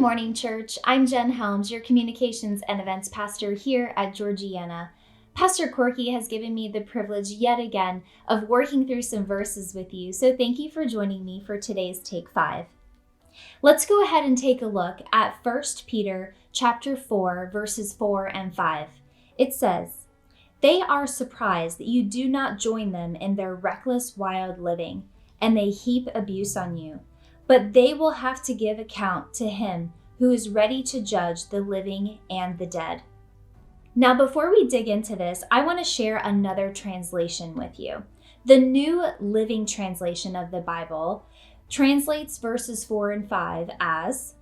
morning, church. I'm Jen Helms, your communications and events pastor here at Georgianna. Pastor Corky has given me the privilege yet again of working through some verses with you, so thank you for joining me for today's Take 5. Let's go ahead and take a look at 1 Peter chapter 4, verses 4 and 5. It says, "They are surprised that you do not join them in their reckless, wild living, and they heap abuse on you. But they will have to give account to him who is ready to judge the living and the dead." Now, before we dig into this, I want to share another translation with you. The New Living Translation of the Bible translates verses 4 and 5 as,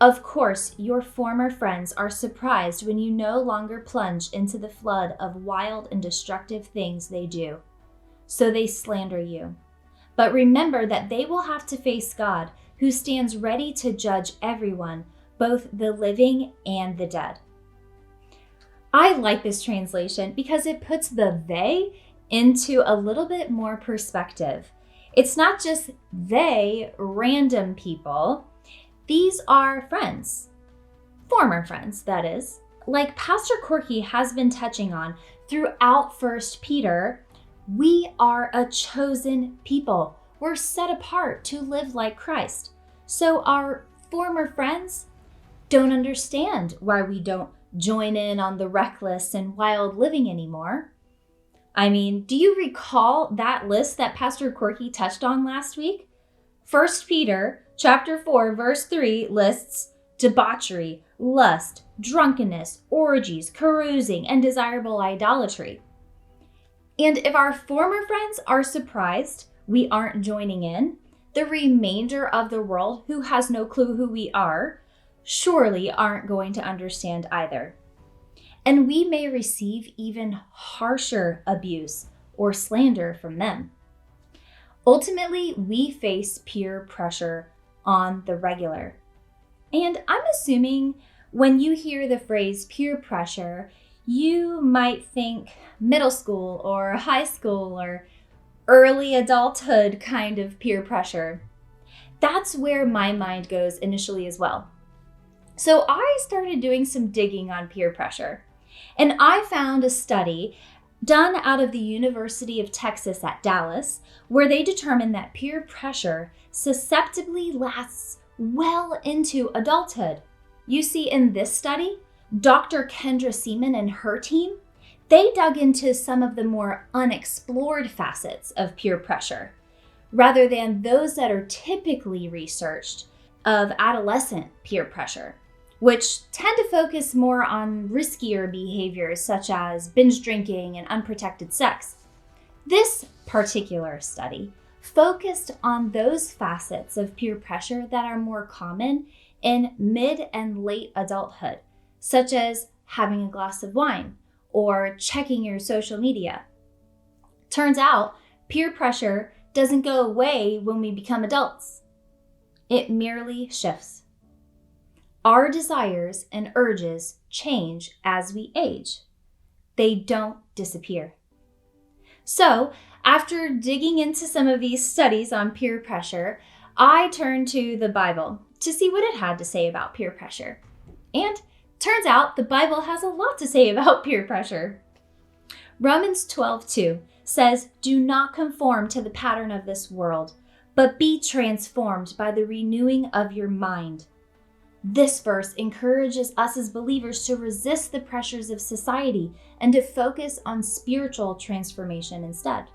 "Of course, your former friends are surprised when you no longer plunge into the flood of wild and destructive things they do. So they slander you. But remember that they will have to face God, who stands ready to judge everyone, both the living and the dead." I like this translation because it puts the they into a little bit more perspective. It's not just they, random people. These are friends, former friends, that is. Like Pastor Corky has been touching on throughout 1 Peter, we are a chosen people. We're set apart to live like Christ. So our former friends don't understand why we don't join in on the reckless and wild living anymore. I mean, do you recall that list that Pastor Corky touched on last week? 1 Peter chapter 4, verse 3 lists debauchery, lust, drunkenness, orgies, carousing, and desirable idolatry. And if our former friends are surprised we aren't joining in, the remainder of the world, who has no clue who we are, surely aren't going to understand either. And we may receive even harsher abuse or slander from them. Ultimately, we face peer pressure on the regular. And I'm assuming when you hear the phrase peer pressure, you might think middle school or high school or early adulthood kind of peer pressure. That's where my mind goes initially as well. So I started doing some digging on peer pressure, and I found a study done out of the University of Texas at Dallas, where they determined that peer pressure susceptibly lasts well into adulthood. You see, in this study, Dr. Kendra Seaman and her team, they dug into some of the more unexplored facets of peer pressure, rather than those that are typically researched of adolescent peer pressure, which tend to focus more on riskier behaviors such as binge drinking and unprotected sex. This particular study focused on those facets of peer pressure that are more common in mid and late adulthood, such as having a glass of wine or checking your social media. Turns out, peer pressure doesn't go away when we become adults. It merely shifts. Our desires and urges change as we age. They don't disappear. So, after digging into some of these studies on peer pressure, I turned to the Bible to see what it had to say about peer pressure. And turns out the Bible has a lot to say about peer pressure. Romans 12:2 says, "Do not conform to the pattern of this world, but be transformed by the renewing of your mind." This verse encourages us as believers to resist the pressures of society and to focus on spiritual transformation instead.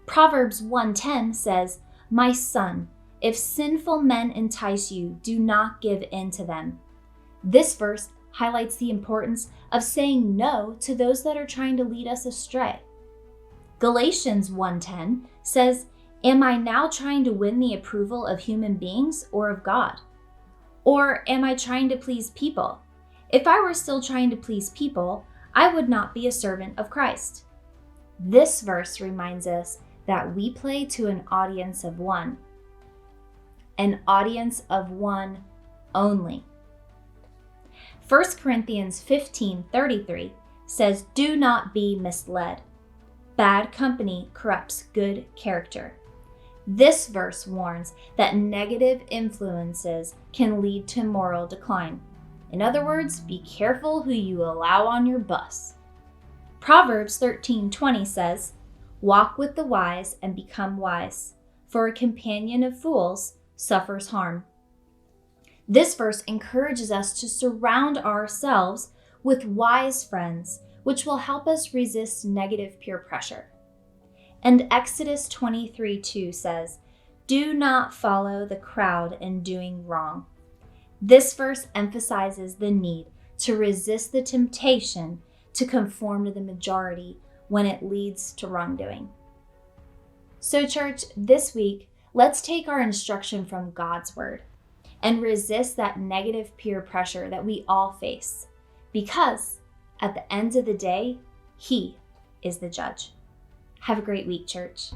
Proverbs 1:10 says, "My son, if sinful men entice you, do not give in to them." This verse highlights the importance of saying no to those that are trying to lead us astray. Galatians 1:10 says, "Am I now trying to win the approval of human beings or of God? Or am I trying to please people? If I were still trying to please people, I would not be a servant of Christ." This verse reminds us that we play to an audience of one only. 1 Corinthians 15:33 says, "Do not be misled. Bad company corrupts good character. This verse warns that negative influences can lead to moral decline. In other words, be careful who you allow on your bus. Proverbs 13:20 says, "Walk with the wise and become wise, for a companion of fools suffers harm." This verse encourages us to surround ourselves with wise friends, which will help us resist negative peer pressure. And Exodus 23:2 says, "Do not follow the crowd in doing wrong." This verse emphasizes the need to resist the temptation to conform to the majority when it leads to wrongdoing. So, church, this week, let's take our instruction from God's word and resist that negative peer pressure that we all face, because at the end of the day, He is the judge. Have a great week, church.